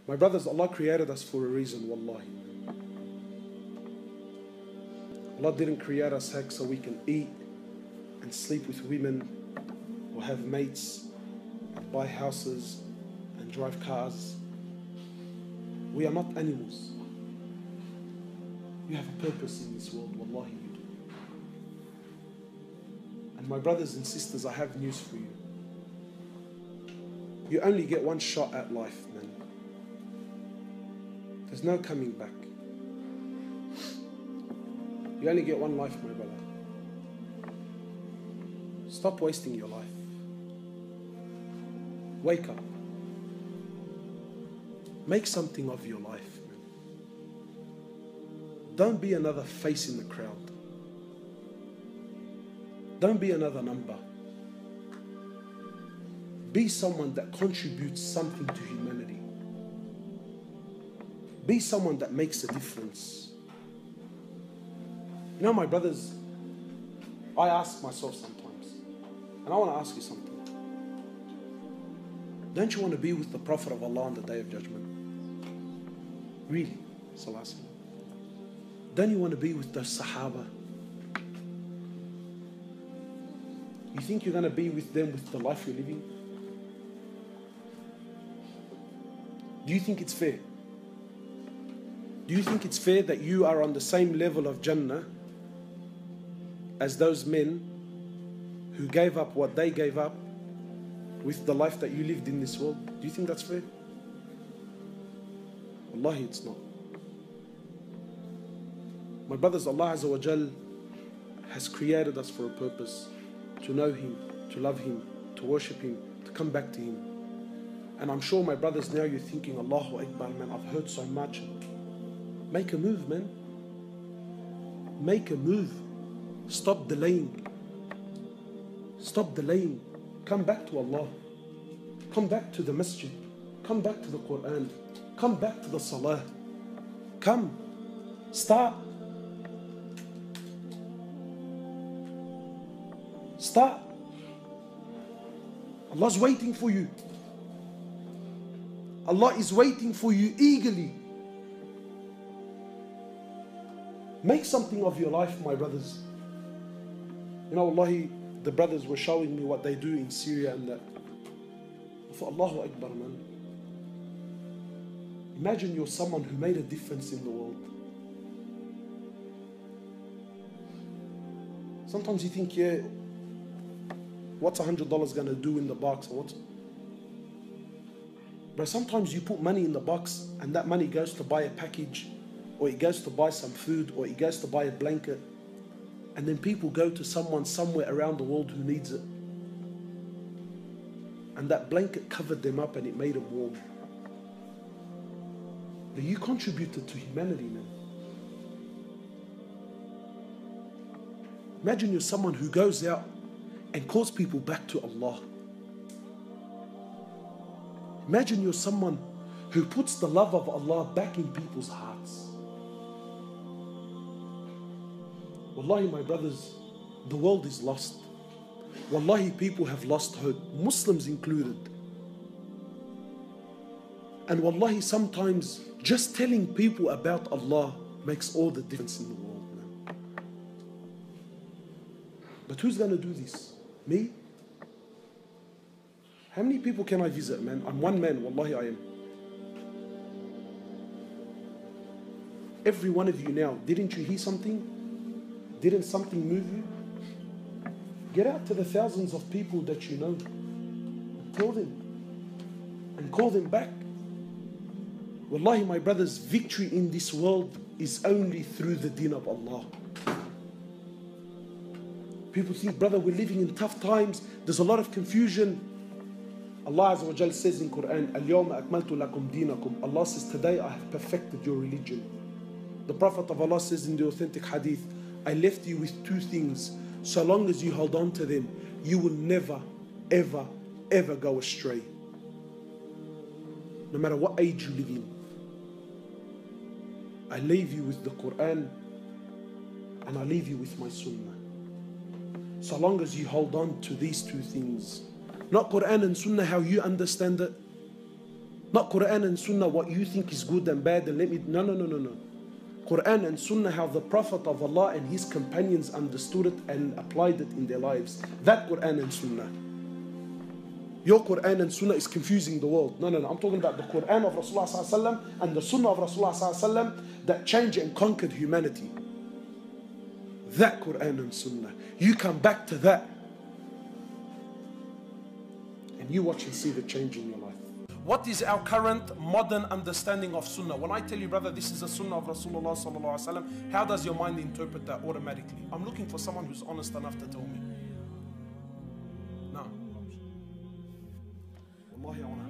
My brothers, Allah created us for a reason, wallahi. Allah didn't create us heck so we can eat and sleep with women or have mates and buy houses and drive cars. We are not animals. You have a purpose in this world, wallahi you do. And my brothers and sisters, I have news for you. You only get one shot at life, man. There's no coming back. You only get one life, my brother. Stop wasting your life. Wake up. Make something of your life, man. Don't be another face in the crowd. Don't be another number. Be someone that contributes something to humanity. Be someone that makes a difference. You know, my brothers, I ask myself sometimes, and I want to ask you something. Don't you want to be with the Prophet of Allah on the Day of Judgment? Really? Sallallahu. Don't you want to be with the Sahaba? You think you're going to be with them with the life you're living? Do you think it's fair? Do you think it's fair that you are on the same level of Jannah as those men who gave up what they gave up with the life that you lived in this world? Do you think that's fair? Wallahi, it's not. My brothers, Allah Azza wa Jal has created us for a purpose. To know Him, to love Him, to worship Him, to come back to Him. And I'm sure, my brothers, now you're thinking, Allahu Akbar, man, I've heard so much. Make a move, man. Make a move. Stop delaying. Stop delaying. Come back to Allah. Come back to the masjid. Come back to the Qur'an. Come back to the salah. Come. Start. Start. Allah's waiting for you. Allah is waiting for you eagerly. Make something of your life, my brothers. You know, Wallahi, the brothers were showing me what they do in Syria and that. I thought, Allahu Akbar, man. Imagine you're someone who made a difference in the world. Sometimes you think, yeah, what's $100 going to do in the box? Or what? But sometimes you put money in the box and that money goes to buy a package, or it goes to buy some food, or it goes to buy a blanket. And then people go to someone somewhere around the world who needs it. And that blanket covered them up and it made them warm. But you contributed to humanity, man. Imagine you're someone who goes out and calls people back to Allah. Imagine you're someone who puts the love of Allah back in people's hearts. Wallahi, my brothers, the world is lost. Wallahi, people have lost hope, Muslims included. And wallahi, sometimes just telling people about Allah makes all the difference in the world, man. But who's going to do this? Me? How many people can I visit, man? I'm one man, wallahi I am. Every one of you now, didn't you hear something? Didn't something move you? Get out to the thousands of people that you know and tell them and call them back. Wallahi, my brothers, victory in this world is only through the deen of Allah. People think, brother, we're living in tough times. There's a lot of confusion. Allah Azza wa Jal says in Qur'an, Al-Yawma akmaltu lakum dinakum. Allah says, today I have perfected your religion. The Prophet of Allah says in the authentic hadith, I left you with two things. So long as you hold on to them, you will never, ever, ever go astray. No matter what age you live in. I leave you with the Qur'an and I leave you with my Sunnah. So long as you hold on to these two things. Not Qur'an and Sunnah how you understand it. Not Qur'an and Sunnah, what you think is good and bad, and let me, no, no, no, no, no. Qur'an and Sunnah, how the Prophet of Allah and his companions understood it and applied it in their lives. That Qur'an and Sunnah. Your Qur'an and Sunnah is confusing the world. No, no, no. I'm talking about the Qur'an of Rasulullah ﷺ and the Sunnah of Rasulullah ﷺ that changed and conquered humanity. That Qur'an and Sunnah. You come back to that and you watch and see the change in your life. What is our current modern understanding of Sunnah? When I tell you, brother, this is a Sunnah of Rasulullah ﷺ, how does your mind interpret that automatically? I'm looking for someone who's honest enough to tell me. No. Wallahi, I want to